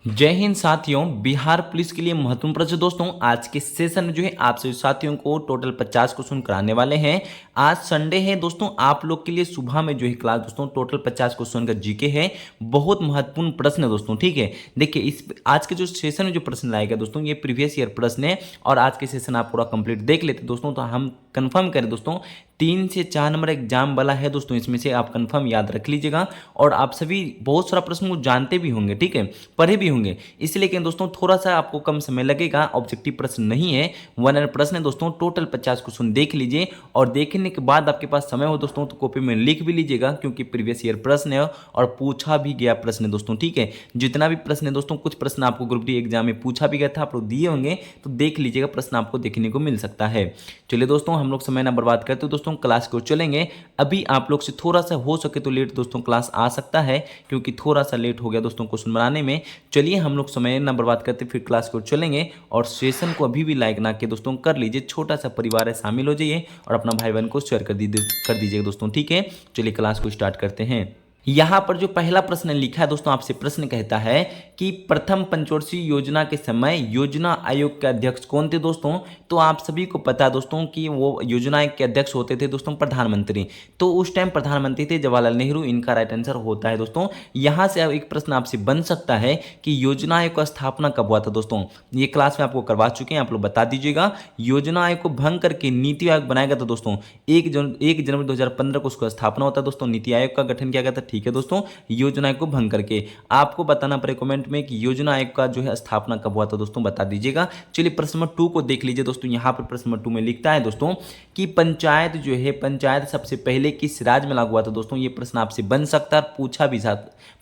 जय हिंद साथियों। बिहार पुलिस के लिए महत्वपूर्ण प्रश्न दोस्तों, आज के सेशन में जो है आप सभी साथियों को टोटल 50 क्वेश्चन कराने वाले हैं। आज संडे है दोस्तों, आप लोग के लिए सुबह में जो है क्लास दोस्तों टोटल 50 क्वेश्चन का जीके है। बहुत महत्वपूर्ण प्रश्न है दोस्तों, ठीक है। देखिए इस आज के जो सेशन में जो प्रश्न लाएगा दोस्तों, ये प्रीवियस ईयर प्रश्न है और आज के सेशन आप पूरा कंप्लीट देख लेते दोस्तों, तो हम कंफर्म करें दोस्तों 3 से 4 नंबर एग्जाम वाला है दोस्तों, इसमें से आप कंफर्म याद रख लीजिएगा। और आप सभी बहुत सारा प्रश्न को जानते भी होंगे, ठीक है, पढ़े भी होंगे, इसलिए कि दोस्तों थोड़ा सा आपको कम समय लगेगा। ऑब्जेक्टिव प्रश्न नहीं है, 1 प्रश्न है दोस्तों। टोटल 50 क्वेश्चन देख लीजिए और देखने के बाद आपके पास समय हो दोस्तों तो कॉपी में लिख भी लीजिएगा, क्योंकि प्रीवियस ईयर प्रश्न है और पूछा भी गया प्रश्न है दोस्तों, ठीक है। जितना भी प्रश्न है दोस्तों, कुछ प्रश्न आपको ग्रुप डी एग्जाम में पूछा भी गया था, आप लोग दिए होंगे, तो देख लीजिएगा, प्रश्न आपको देखने को मिल सकता है। चलिए दोस्तों, हम लोग समय ना बर्बाद करते दोस्तों, क्लास को चलेंगे। अभी आप लोग से थोड़ा सा हो सके तो लेट दोस्तों क्लास आ सकता है, क्योंकि थोड़ा सा लेट हो गया दोस्तों क्वेश्चन बनाने में। चलिए हम लोग समय ना बर्बाद करते, फिर क्लास को चलेंगे। और सेशन को अभी भी लाइक ना किए दोस्तों कर लीजिए, छोटा सा परिवार है, शामिल हो जाइए और अपना भाई बहन को शेयर कर दीजिएगा दोस्तों, ठीक है। चलिए क्लास को स्टार्ट करते हैं। यहाँ पर जो पहला प्रश्न लिखा है दोस्तों, आपसे प्रश्न कहता है कि प्रथम पंचवर्षीय योजना के समय योजना आयोग के अध्यक्ष कौन थे दोस्तों। तो आप सभी को पता है दोस्तों कि वो योजना आयोग के अध्यक्ष होते थे दोस्तों प्रधानमंत्री। तो उस टाइम प्रधानमंत्री थे जवाहरलाल नेहरू, इनका राइट आंसर होता है दोस्तों। यहाँ से अब एक प्रश्न आपसे बन सकता है कि योजना आयोग का स्थापना कब हुआ था दोस्तों। ये क्लास में आपको करवा चुके हैं, आप लोग बता दीजिएगा। योजना आयोग को भंग करके नीति आयोग बनाया गया था दोस्तों, 1 जनवरी 2015 को उसका स्थापना होता है दोस्तों। नीति आयोग का गठन किया गया था, ठीक है दोस्तों, योजना आयोग को भंग करके। आपको बताना पड़े कमेंट में कि योजना आयोग का जो है स्थापना कब हुआ था दोस्तों, बता दीजिएगा। चलिए प्रश्न नंबर 2 को देख लीजिए दोस्तों। यहाँ पर प्रश्न नंबर 2 में लिखता है दोस्तों कि पंचायत जो है, पंचायत सबसे पहले किस राज्य में लागू हुआ था दोस्तों। ये प्रश्न आपसे बन सकता है,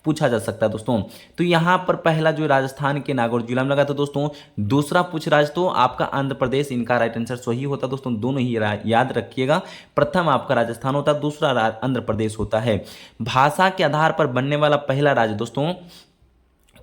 पूछा जा सकता है दोस्तों। तो यहाँ पर पहला जो राजस्थान के नागौर जिला में लगा था दोस्तों। दूसरा पूछ राज्य तो आपका आंध्र प्रदेश, इनका राइट आंसर सही होता है दोस्तों, दोनों ही याद रखिएगा। प्रथम आपका राजस्थान होता है, दूसरा आंध्र प्रदेश होता है। भाषा के आधार पर बनने वाला पहला राज्य दोस्तों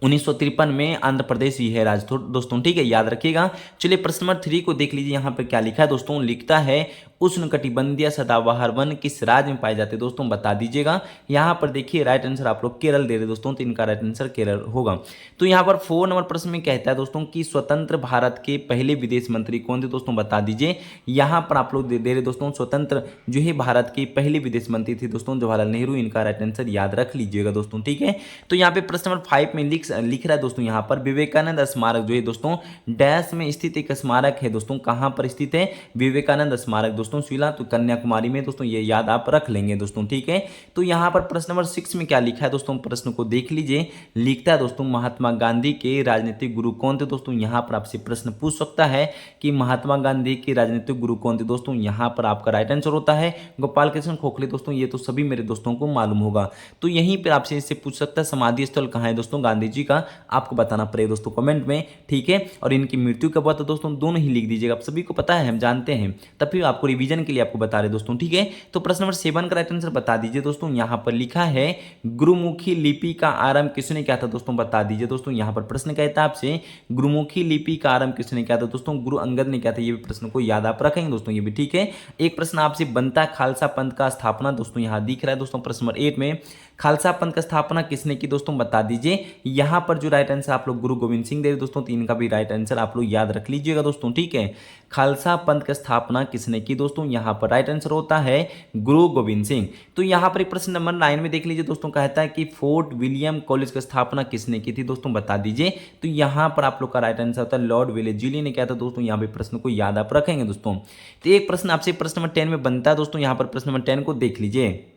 1953 में आंध्र प्रदेश ही है राज्य दोस्तों, ठीक है, याद रखिएगा। चलिए प्रश्न नंबर 3 को देख लीजिए। यहाँ पर क्या लिखा है दोस्तों, लिखता है उष्णकटिबंधीय सदाबहार वन किस राज्य में पाए जाते हैं दोस्तों, बता दीजिएगा। यहाँ पर देखिए राइट आंसर आप लोग केरल दे रहे दोस्तों, तो इनका राइट आंसर केरल होगा। तो यहाँ पर 4 नंबर प्रश्न में कहता है दोस्तों कि स्वतंत्र भारत के पहले विदेश मंत्री कौन थे दोस्तों, बता दीजिए। यहाँ पर आप लोग दे रहे दोस्तों स्वतंत्र जो है भारत के पहले विदेश मंत्री थे दोस्तों जवाहरलाल नेहरू, इनका राइट आंसर याद रख लीजिएगा दोस्तों, ठीक है। तो यहाँ पे प्रश्न नंबर 5 में लिख रहा है दोस्तों, यहाँ पर विवेकानंद स्मारक जो है दोस्तों डैश में स्थित एक स्मारक है दोस्तों, कहाँ पर स्थित है विवेकानंद स्मारक दोस्तों, शिला, तो कन्याकुमारी में दोस्तों, ये याद आप रख लेंगे दोस्तों, ठीक है। तो यहाँ पर प्रश्न नंबर 6 में क्या लिखा है दोस्तों, प्रश्न को देख लीजिए। लिखता है दोस्तों महात्मा गांधी के राजनीतिक गुरु कौन थे दोस्तों। यहाँ पर आपसे प्रश्न पूछ सकता है कि महात्मा गांधी के राजनीतिक गुरु कौन थे दोस्तों। यहाँ पर आपका राइट आंसर होता है गोपाल कृष्ण गोखले दोस्तों, ये तो सभी मेरे दोस्तों को मालूम होगा। तो यहीं पर आपसे इससे पूछ सकता है समाधि स्थल कहाँ है दोस्तों गांधी जी का, आपको बताना पड़ेगा दोस्तों कमेंट में, ठीक है। और इनकी मृत्यु कब हुआ था दोस्तों, दोनों ही लिख दीजिएगा, आप सभी को पता है, हम जानते हैं, तब फिर आपको रिवीजन के लिए आपको बता रहे दोस्तों, ठीक है। तो प्रश्न नंबर 7 का राइट आंसर बता दीजिए दोस्तों। यहाँ पर लिखा है गुरुमुखी लिपि का आरंभ किसने किया था दोस्तों, बता दीजिए दोस्तों। यहाँ पर प्रश्न कहता है आपसे गुरुमुखी लिपि का आरंभ किसने किया था दोस्तों, गुरु अंगद ने किया था। ये भी प्रश्न को याद आप रखेंगे दोस्तों, ये भी ठीक है। एक प्रश्न आपसे बनता है खालसा पंथ का स्थापना दोस्तों, यहाँ दिख रहा है दोस्तों प्रश्न नंबर 8 में, खालसा पंथ का स्थापना किसने की दोस्तों, बता दीजिए। यहाँ पर जो राइट आंसर आप लोग गुरु गोविंद सिंह दे दोस्तों, तो इनका भी राइट आंसर आप लोग याद रख लीजिएगा दोस्तों, ठीक है। खालसा पंथ की स्थापना किसने की दोस्तों, यहाँ पर राइट आंसर होता है गुरु गोविंद सिंह। तो यहाँ पर प्रश्न नंबर 9 में देख लीजिए दोस्तों, कहता है कि फोर्ट विलियम कॉलेज की स्थापना किसने की थी दोस्तों, बता दीजिए। तो यहाँ पर आप लोग का राइट आंसर होता है लॉर्ड वेलेस्ली ने किया था दोस्तों, यहाँ पे प्रश्न को याद आप रखेंगे दोस्तों। तो एक प्रश्न आपसे प्रश्न नंबर 10 में बनता है दोस्तों, यहाँ पर प्रश्न नंबर 10 को देख लीजिए।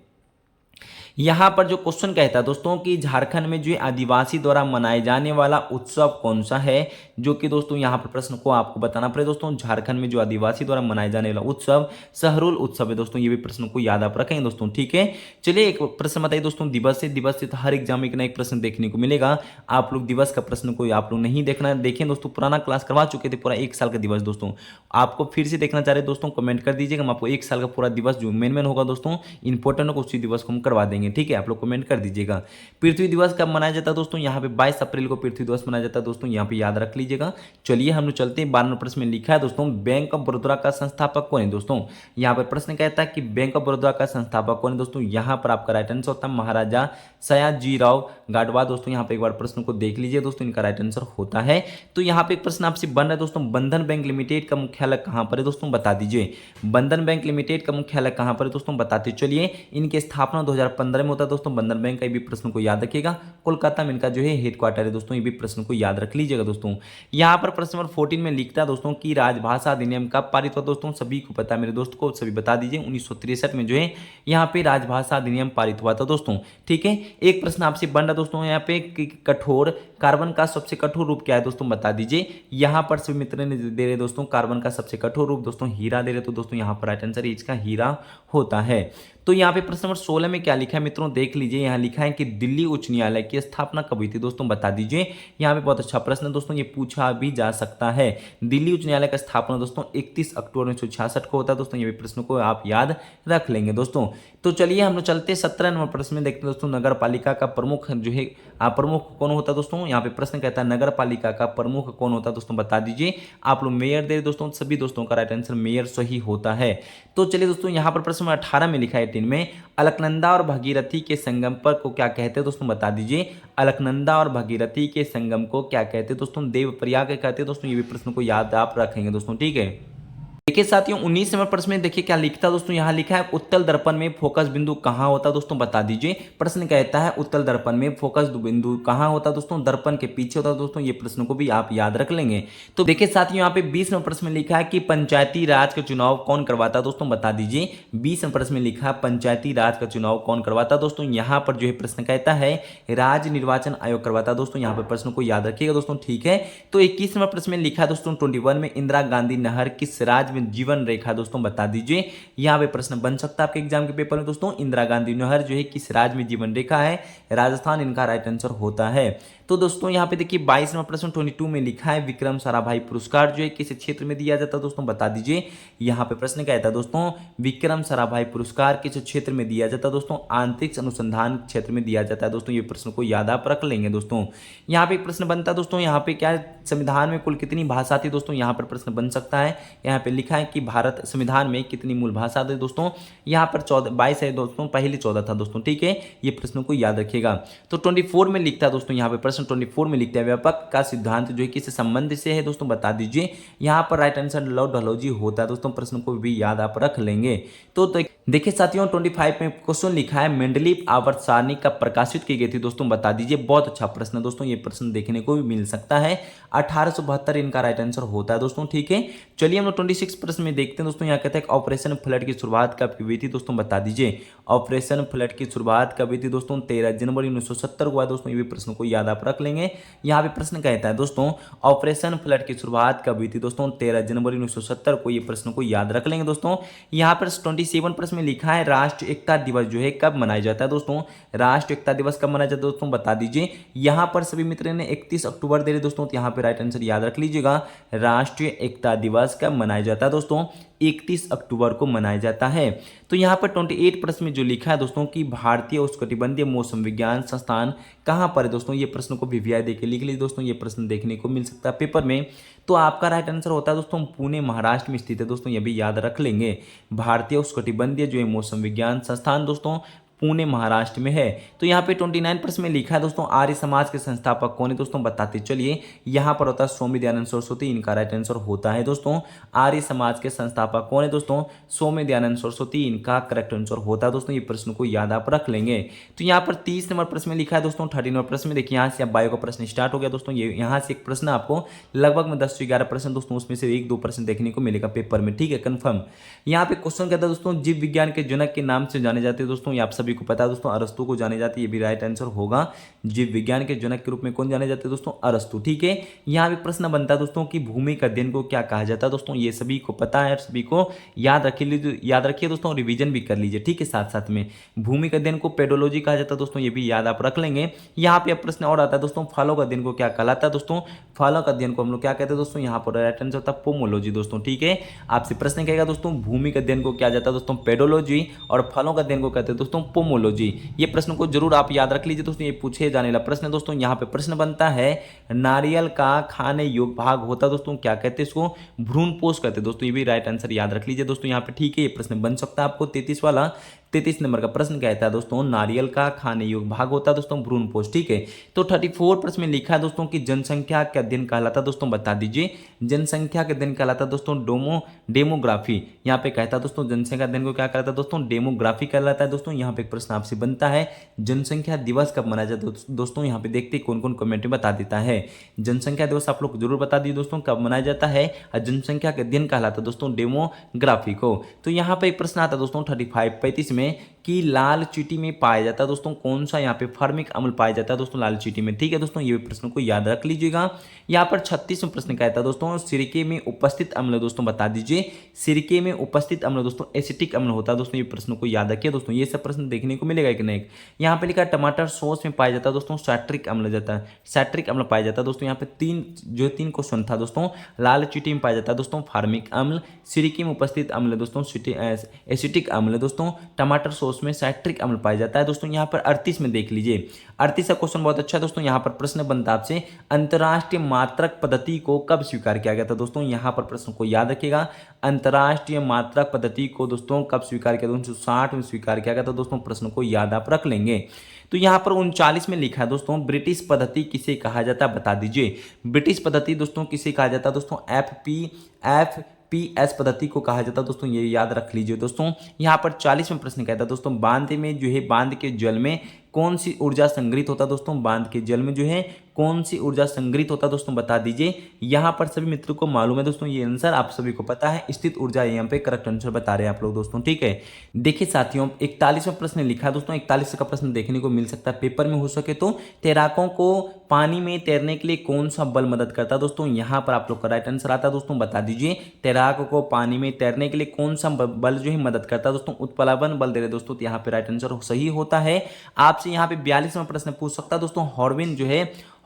यहाँ पर जो क्वेश्चन कहता है दोस्तों कि झारखंड में जो आदिवासी द्वारा मनाए जाने वाला उत्सव कौन सा है, जो कि दोस्तों यहाँ पर प्रश्न को आपको बताना पड़ेगा दोस्तों। झारखंड में जो आदिवासी द्वारा मनाए जाने वाला उत्सव सहरुल उत्सव है दोस्तों, ये भी प्रश्न को याद आप रखेंगे दोस्तों, ठीक है। चलिए एक प्रश्न बताइए दोस्तों, दिवस से तो हर एग्जाम में एक ना एक प्रश्न देखने को मिलेगा। आप लोग दिवस का प्रश्न को आप लोग नहीं देखना, देखें दोस्तों, पुराना क्लास करवा चुके थे पूरा 1 साल का दिवस दोस्तों। आपको फिर से देखना चाह रहे दोस्तों, कमेंट कर दीजिएगा, हम आपको 1 साल का पूरा दिवस जो मेन होगा दोस्तों इंपॉर्टेंट होगा उसी दिवस को हम करवा देंगे पढ़ेंगे, ठीक है। आप लोग कमेंट कर दीजिएगा। पृथ्वी दिवस कब मनाया जाता है दोस्तों, यहाँ पे 22 अप्रैल को पृथ्वी दिवस मनाया जाता है दोस्तों, यहाँ पे याद रख लीजिएगा। चलिए हम लोग चलते हैं 12वें प्रश्न में लिखा है दोस्तों, बैंक ऑफ बड़ौदा का संस्थापक कौन है दोस्तों। यहाँ पर प्रश्न कहता है कि बैंक ऑफ बड़ौदा का संस्थापक कौन है दोस्तों। यहाँ पर आपका राइट आंसर होता है महाराजा सयाजीराव गाडवा दोस्तों। यहाँ पे एक बार प्रश्न को देख लीजिए दोस्तों, इनका राइट आंसर होता है। तो यहाँ पे एक प्रश्न आपसे बन रहा है दोस्तों, बंधन बैंक लिमिटेड का मुख्यालय कहाँ पर है दोस्तों, बता दीजिए। बंधन बैंक लिमिटेड का मुख्यालय कहाँ पर है दोस्तों, बताते चलिए। इनकी स्थापना 2015 में होता है दोस्तों। बंधन बैंक का भी प्रश्न को याद रखिएगा, कोलकाता में इनका जो है हेडक्वार्टर है दोस्तों, ये भी प्रश्न को याद रख लीजिएगा दोस्तों। यहाँ पर प्रश्न नंबर 14 में लिखता है दोस्तों कि राजभाषा अधिनियम कब पारित हुआ दोस्तों, सभी को पता है, मेरे दोस्त को सभी बता दीजिए। 1963 में जो है यहाँ पे राजभाषा अधिनियम पारित हुआ था दोस्तों, ठीक है। एक प्रश्न आपसे बन रहा दोस्तों यहाँ पे कि कठोर कार्बन का सबसे कठोर रूप क्या है दोस्तों, बता दीजिए। यहाँ पर सभी मित्र ने दे रहे दोस्तों कार्बन का सबसे कठोर रूप दोस्तों हीरा दे रहे, तो दोस्तों यहाँ पर राइट आंसर इसका हीरा होता है। तो यहाँ पे प्रश्न नंबर 16 में क्या लिखा है मित्रों, देख लीजिए। यहाँ लिखा है कि दिल्ली उच्च न्यायालय की स्थापना कब हुई थी दोस्तों, बता दीजिए। यहाँ पे बहुत अच्छा प्रश्न है दोस्तों, ये पूछा भी जा सकता है। दिल्ली उच्च न्यायालय का स्थापना दोस्तों 31 अक्टूबर 1966 को होता है दोस्तों, ये भी प्रश्न को आप याद रख लेंगे दोस्तों। तो चलिए हम लोग चलते 17 नंबर प्रश्न में देखते हैं दोस्तों, नगर पालिका का प्रमुख जो है प्रमुख कौन होता है दोस्तों। यहाँ पे प्रश्न कहता है नगर पालिका का प्रमुख कौन होता है दोस्तों, बता दीजिए। आप लोग मेयर दे दोस्तों, सभी दोस्तों का राइट आंसर मेयर सही होता है। तो चलिए दोस्तों यहाँ पर प्रश्न 18 में लिखा है 18 में, अलकनंदा और भगीरथी के संगम पर को क्या कहते हैं दोस्तों, बता दीजिए। अलकनंदा और भगीरथी के संगम को क्या कहते हैं दोस्तों, देवप्रयाग कहते हैं दोस्तों, ये भी प्रश्न को याद आप रखेंगे दोस्तों, ठीक है। देखिए साथियों 19 नंबर प्रश्न में देखिए क्या लिखता है दोस्तों, यहाँ लिखा है उत्तल दर्पण में फोकस बिंदु कहाँ होता है दोस्तों, बता दीजिए। प्रश्न कहता है उत्तल दर्पण में फोकस बिंदु कहाँ होता है दोस्तों, दर्पण के पीछे होता है दोस्तों, ये प्रश्न को भी आप याद रख लेंगे। तो देखिए साथियों यहाँ पे 20 नंबर प्रश्न में लिखा है कि पंचायती राज का चुनाव कौन करवाता है दोस्तों, बता दीजिए। 20 नंबर प्रश्न में लिखा है पंचायती राज का चुनाव कौन करवाता है दोस्तों, यहाँ पर जो है प्रश्न कहता है राज्य निर्वाचन आयोग करवाता है दोस्तों, यहाँ पर प्रश्न को याद रखिएगा दोस्तों, ठीक है। तो 21 नंबर प्रश्न में लिखा है दोस्तों 21 में इंदिरा गांधी नहर किस राज्य में जीवन रेखा दोस्तों, बता दीजिए। यहाँ पे प्रश्न बन सकता है आपके एग्जाम के पेपर में दोस्तों, इंदिरा गांधी नहर जो है किस राज्य में जीवन रेखा है, राजस्थान इनका राइट आंसर होता है। तो दोस्तों यहाँ पे देखिए 22 नंबर प्रश्न 22 में लिखा है विक्रम साराभाई पुरस्कार जो है किस क्षेत्र में दिया जाता है दोस्तों, बता दीजिए। यहाँ पे प्रश्न कहता है दोस्तों विक्रम साराभाई पुरस्कार किस क्षेत्र में दिया जाता है दोस्तों, आंतरिक अनुसंधान क्षेत्र में दिया जाता है दोस्तों, ये प्रश्न को याद आप रख लेंगे दोस्तों। यहाँ पे एक प्रश्न बनता है दोस्तों, यहाँ पे क्या संविधान में कुल कितनी भाषा थी दोस्तों, यहाँ पर प्रश्न बन सकता है। यहाँ पे लिखा है कि भारत संविधान में कितनी मूल भाषा थी दोस्तों, यहाँ पर 22 है दोस्तों, पहले 14 था दोस्तों, ठीक है। ये प्रश्न को याद रखिएगा। तो 24 में लिखता है दोस्तों, यहाँ पे प्रश्न 24 में लिखता है व्यापक का सिद्धांत जो है किस संबंध से है दोस्तों, बता दीजिए। यहाँ पर राइट आंसर लॉ डलहौजी होता है दोस्तों, प्रश्न को भी याद आप रख लेंगे। तो देखिए साथियों 25 में क्वेश्चन लिखा है मेंडलीव आवर्त सारणी कब प्रकाशित की गई थी दोस्तों, बता दीजिए। बहुत अच्छा प्रश्न दोस्तों, ये प्रश्न देखने को भी मिल सकता है। 1872 इनका राइट आंसर होता है दोस्तों, ठीक है। चलिए हम लोग 26 प्रश्न में देखते हैं दोस्तों, यहाँ कहते हैं ऑपरेशन फ्लड की शुरुआत कब हुई थी दोस्तों, बता दीजिए। ऑपरेशन फ्लड की शुरुआत कब हुई थी दोस्तों, 13 जनवरी 1970 हुआ दोस्तों, ये भी प्रश्न को याद आप रख लेंगे। यहाँ पे प्रश्न कहता है दोस्तों ऑपरेशन फ्लड की शुरुआत कब हुई थी दोस्तों, 13 जनवरी 1970 को, ये प्रश्न को याद रख लेंगे दोस्तों। यहाँ पर 27 प्रश्न में लिखा है राष्ट्रीय एकता दिवस जो है कब मनाया जाता है दोस्तों, राष्ट्रीय एकता दिवस कब मनाया जाता है दोस्तों, बता दीजिए। यहाँ पर सभी मित्र ने 31 अक्टूबर दे रहे दोस्तों, तो यहाँ पे राइट आंसर याद रख लीजिएगा। राष्ट्रीय एकता दिवस कब मनाया जाता है दोस्तों, 31 अक्टूबर को मनाया जाता है। तो यहाँ पर 28 प्रश्न में जो लिखा है दोस्तों कि भारतीय उष्णकटिबंधीय मौसम विज्ञान संस्थान कहाँ पर है दोस्तों, ये प्रश्न को वीवीआई दे के लिख लीजिए दोस्तों, ये प्रश्न देखने को मिल सकता है पेपर में। तो आपका राइट आंसर होता है दोस्तों पुणे महाराष्ट्र में स्थित है दोस्तों, ये भी याद रख लेंगे। भारतीय उष्णकटिबंधीय जो है मौसम विज्ञान संस्थान दोस्तों पुणे महाराष्ट्र में है। तो यहाँ पे 29 प्रश्न में लिखा है दोस्तों आर्य समाज के संस्थापक कौन है दोस्तों, बताते चलिए। यहाँ पर होता है स्वामी दयानंद सरस्वती, इनका राइट आंसर होता है दोस्तों। आर्य समाज के संस्थापक कौन है दोस्तों, स्वामी दयानंद सरस्वती, इनका करेक्ट आंसर होता है दोस्तों, ये प्रश्न को याद आप रख लेंगे। तो यहाँ पर 30 नंबर प्रश्न में लिखा है दोस्तों 30 नंबर प्रश्न में देखिए, यहाँ से बायो का प्रश्न स्टार्ट हो गया दोस्तों। ये यहाँ से एक प्रश्न आपको लगभग में 10 से 11 प्रश्न दोस्तों, उसमें से 1-2 प्रश्न देखने को मिलेगा पेपर में, ठीक है, कंफर्म। यहाँ पे क्वेश्चन कहता है दोस्तों जीव विज्ञान के जनक के नाम से जाने जाते हैं दोस्तों, ये आप सभी को पता है दोस्तों, अरस्तु को जाने जाती है, ये भी राइट आंसर होगा। जीव विज्ञान के जनक के रूप में कौन जाने जाते हैं दोस्तों, अरस्तु, ठीक है। यहाँ पे प्रश्न बनता है दोस्तों कि भूमि का अध्ययन को क्या कहा जाता है दोस्तों, ये सभी को पता है, सभी को याद रखिए दोस्तों, रिवीजन भी कर लीजिए, ठीक है। साथ साथ में भूमि का अध्ययन को पेडोलॉजी कहा जाता है दोस्तों, ये भी याद आप रख लेंगे। यहाँ पे प्रश्न और आता है दोस्तों फलों का अध्ययन को क्या कहलाता है दोस्तों, फलों का अध्ययन को हम लोग क्या कहते हैं दोस्तों, यहाँ पर राइट आंसर होता है पोमोलॉजी दोस्तों, ठीक है। आपसे प्रश्न कहेगा दोस्तों भूमि का अध्ययन को क्या जाता है दोस्तों, पेडोलॉजी, और फलों का अध्ययन को कहते हैं दोस्तों पोमोलॉजी। ये प्रश्न को जरूर आप याद रख लीजिए दोस्तों, ये पूछे जाने वाला प्रश्न है दोस्तों। यहाँ पे प्रश्न बनता है नारियल का खाने योग्य भाग होता है दोस्तों, क्या कहते हैं इसको? भ्रूणपोष कहते हैं दोस्तों। ये भी राइट आंसर याद रख लीजिए दोस्तों यहाँ पे, ठीक है। ये प्रश्न बन सकता है आपको 33 वाला। 33 नंबर का प्रश्न कहता है दोस्तों नारियल का खाने योग्य भाग होता है दोस्तों भ्रूणपोष, ठीक है। तो 34 प्रश्न में लिखा है दोस्तों कि जनसंख्या का अध्ययन कहलाता है दोस्तों, बता दीजिए। जनसंख्या का अध्ययन कहलाता है दोस्तों डेमोग्राफी। यहाँ पे कहता है दोस्तों जनसंख्या अध्ययन को क्या कहलाता है दोस्तों? डेमोग्राफी कहलाता है दोस्तों। यहाँ पे एक प्रश्न आपसे बनता है जनसंख्या दिवस कब मनाया जाता है दोस्तों? यहाँ पे देखते कौन कौन कमेंट में बता देता है। जनसंख्या दिवस आप लोग जरूर बता दीजिए दोस्तों कब मनाया जाता है। जनसंख्या का अध्ययन कहलाता है दोस्तों डेमोग्राफी को। तो यहाँ पे एक प्रश्न आता है दोस्तों 35 में कि लाल चींटी में पाया जाता है दोस्तों कौन सा यहाँ पे फॉर्मिक अम्ल पाया जाता है दोस्तों लाल चींटी में, ठीक है दोस्तों। ये प्रश्न को याद रख लीजिएगा। यहाँ पर 36वां प्रश्न कहता है दोस्तों सिरके में उपस्थित अम्ल दोस्तों, बता दीजिए। सिरके में उपस्थित अम्ल दोस्तों एसिटिक अम्ल होता है दोस्तों। ये प्रश्न को याद रखिए दोस्तों, ये सब प्रश्न देखने को मिलेगा एक न एक। यहाँ पे लिखा है टमाटर सॉस में पाया जाता है दोस्तों सैट्रिक अम्ल जाता है, सैट्रिक अम्ल पाया जाता है दोस्तों। यहाँ पे तीन क्वेश्चन था दोस्तों। लाल चींटी में पाया जाता है दोस्तों फार्मिक अम्ल, सिरके में उपस्थित अम्ल दोस्तों एसिटिक अम्ल दोस्तों, टमाटर सॉस में सैट्रिक अम्ल पाया जाता है दोस्तों। यहाँ पर 38 में देख लीजिए। 38 का क्वेश्चन बहुत अच्छा है दोस्तों। यहाँ पर प्रश्न बनता है आपसे अंतर्राष्ट्रीय मात्रक पद्धति को कब स्वीकार किया गया था दोस्तों? यहाँ पर प्रश्न को याद रखिएगा। अंतर्राष्ट्रीय मात्रक पद्धति को दोस्तों कब स्वीकार किया? 1960 में स्वीकार किया गया था दोस्तों। प्रश्न को याद आप रख लेंगे। तो यहाँ पर 39 में लिखा है दोस्तों ब्रिटिश पद्धति किसे कहा जाता है, बता दीजिए। ब्रिटिश पद्धति दोस्तों किसे कहा जाता है दोस्तों? FPS पद्धति को कहा जाता है दोस्तों, ये याद रख लीजिए दोस्तों। यहाँ पर 40वां प्रश्न कहता है दोस्तों बांध में जो है बांध के जल में कौन सी ऊर्जा संग्रहित होता है दोस्तों? बांध के जल में जो है कौन सी ऊर्जा संग्रहित होता है दोस्तों, बता दीजिए। यहाँ पर सभी मित्रों को मालूम है दोस्तों, ये आंसर आप सभी को पता है। स्थित ऊर्जा यहाँ पे करेक्ट आंसर बता रहे हैं आप लोग दोस्तों, ठीक है। देखिए साथियों 41वां प्रश्न लिखा है दोस्तों। 41 का प्रश्न देखने को मिल सकता है पेपर में, हो सके तो तैराकों को पानी में तैरने के लिए कौन सा बल मदद करता है दोस्तों? यहाँ पर आप लोग का राइट आंसर आता है दोस्तों, बता दीजिए। तैराकों को पानी में तैरने के लिए कौन सा बल जो है मदद करता है दोस्तों? उत्प्लावन बल दे रहे दोस्तों, तो यहाँ पे राइट आंसर सही होता है। आपसे यहाँ पे 42वां प्रश्न पूछ सकता है दोस्तों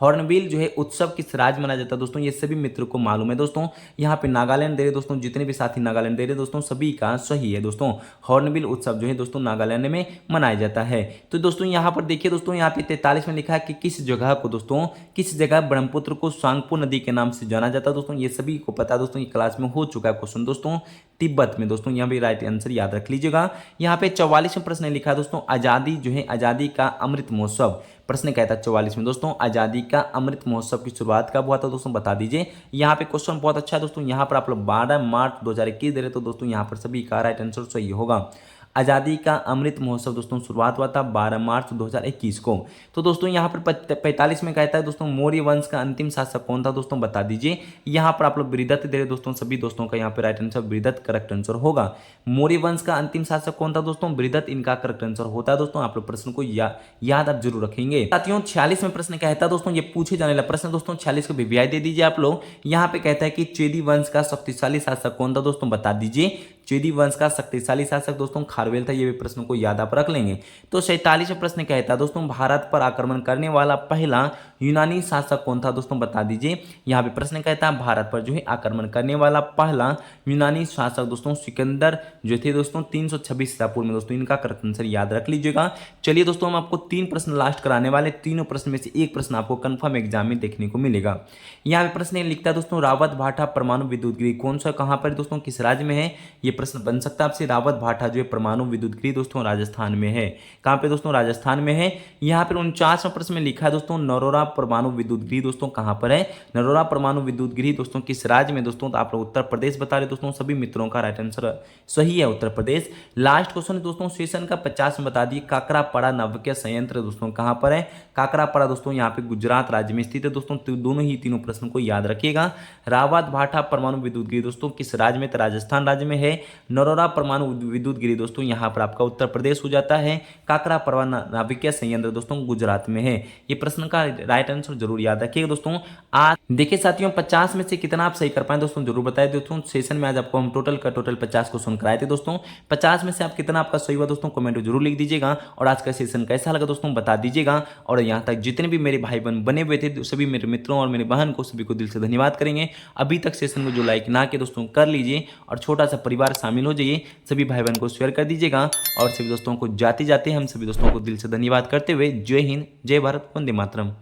हॉर्नबिल जो है उत्सव किस राज्य मनाया जाता है दोस्तों? ये सभी मित्रों को मालूम है दोस्तों। यहाँ पे नागालैंड दे रहे दोस्तों, जितने भी साथी नागालैंड दे रहे दोस्तों सभी का सही है दोस्तों। हॉर्नबिल उत्सव जो है दोस्तों नागालैंड में मनाया जाता है। तो दोस्तों यहाँ पर देखिए दोस्तों, यहाँ पे 43 में लिखा है कि किस जगह ब्रह्मपुत्र को सांगपो नदी के नाम से जाना जाता है दोस्तों? ये सभी को पता है दोस्तों, ये क्लास में हो चुका है क्वेश्चन दोस्तों। तिब्बत में दोस्तों, यहाँ भी राइट आंसर याद रख लीजिएगा। यहाँ पे 44वां प्रश्न लिखा है दोस्तों आजादी जो है आजादी का अमृत महोत्सव। प्रश्न कहता है 44 में दोस्तों आजादी का अमृत महोत्सव की शुरुआत कब हुआ था दोस्तों, बता दीजिए। यहाँ पे क्वेश्चन बहुत अच्छा है दोस्तों। यहाँ पर आप लोग 12 मार्च 2021 दे रहे तो दोस्तों यहाँ पर सभी का राइट आंसर सही होगा। आज़ादी का अमृत महोत्सव दोस्तों शुरुआत हुआ था 12 मार्च 2021 को। तो दोस्तों यहाँ पर 45 में कहता है दोस्तों मौर्य वंश का अंतिम शासक कौन था दोस्तों, बता दीजिए। यहाँ पर आप लोग बृहदत्त दे रहे दोस्तों, सभी दोस्तों का यहाँ पे right answer Brihadatta correct answer होगा। मौर्य वंश का अंतिम शासक कौन था दोस्तों, बृहदत्त इनका करेक्ट आंसर होता है दोस्तों। आप लोग प्रश्न को याद आप जरूर रखेंगे। साथियों 46 में प्रश्न कहता है दोस्तों, ये पूछे जाने वाला प्रश्न दोस्तों 46 को भी दे दीजिए आप लोग। यहाँ पे कहता है कि चेदी वंश का शक्तिशाली शासक कौन था दोस्तों, बता दीजिए। चेदी वंश का शक्तिशाली शासक दोस्तों खारवेल था। ये भी प्रश्न को याद आप रख लेंगे। तो 47 प्रश्न कहता है दोस्तों भारत पर आक्रमण करने वाला पहला यूनानी शासक कौन था दोस्तों, बता दीजिए। यहाँ पे प्रश्न कहता है भारत पर जो है आक्रमण करने वाला पहला यूनानी शासक दोस्तों सिकंदर जो थे दोस्तों 326 ईसा पूर्व में दोस्तों, इनका करेक्ट आंसर याद रख लीजिएगा। चलिए दोस्तों हम आपको 3 प्रश्न लास्ट कराने वाले, तीनों प्रश्न में से एक प्रश्न आपको कंफर्म एग्जाम में देखने को मिलेगा। यहाँ पे प्रश्न लिखता है दोस्तों रावत भाटा परमाणु विद्युत गृह कौन सा कहाँ पर दोस्तों, किस राज्य में है, ये प्रश्न बन सकता है आपसे। रावत भाटा जो है परमाणु विद्युत गृह दोस्तों राजस्थान में है। कहाँ पे दोस्तों, राजस्थान में है। यहाँ पर 49वां प्रश्न में लिखा है दोस्तों नरोरा परमाणु विद्युत गृह दोस्तों कहाँ पर है, नरोरा परमाणु विद्युत गृह दोस्तों किस राज्य में दोस्तों, तो आप लोग उत्तर प्रदेश बता रहे दोस्तों, सभी मित्रों का राइट आंसर सही है उत्तर प्रदेश। लास्ट क्वेश्चन है दोस्तों सेशन का 50 में बता दिए काकरापाड़ा नाभिकीय संयंत्र दोस्तों कहाँ पर है, काकरापाड़ा दोस्तों यहाँ पे गुजरात राज्य में स्थित है दोस्तों। दोनों ही तीनों प्रश्न को याद रखिएगा। रावत भाटा परमाणु विद्युत गृह दोस्तों किस राज्य में, तो राजस्थान राज्य में है। नरोरा परमाणु विद्युत गृह दोस्तों यहाँ पर आपका उत्तर प्रदेश हो जाता है। काकरापाड़ा नाभिकीय संयंत्र दोस्तों गुजरात में है। ये प्रश्न का राइट आंसर जरूर याद रखिएगा दोस्तों। आज देखिए साथियों 50 में से कितना आप सही कर पाए दोस्तों जरूर बताइए दोस्तों। सेशन में आज आपको हम टोटल 50 क्वेश्चन कराए थे दोस्तों। 50 में से आप कितना आपका सही हुआ दोस्तों कमेंट में जरूर लिख दीजिएगा। और आज का सेशन कैसा लगा दोस्तों बता दीजिएगा। और यहाँ तक जितने भी मेरे भाई बहन बने हुए थे सभी मेरे मित्रों और मेरी बहन को सभी को दिल से धन्यवाद करेंगे। अभी तक सेशन को जो लाइक ना किए दोस्तों कर लीजिए और छोटा सा परिवार शामिल हो जाइए। सभी भाई बहन को शेयर कर दीजिएगा। और सभी दोस्तों को जाते जाते हम सभी दोस्तों को दिल से धन्यवाद करते हुए जय हिंद, जय भारत, वंदे मातरम।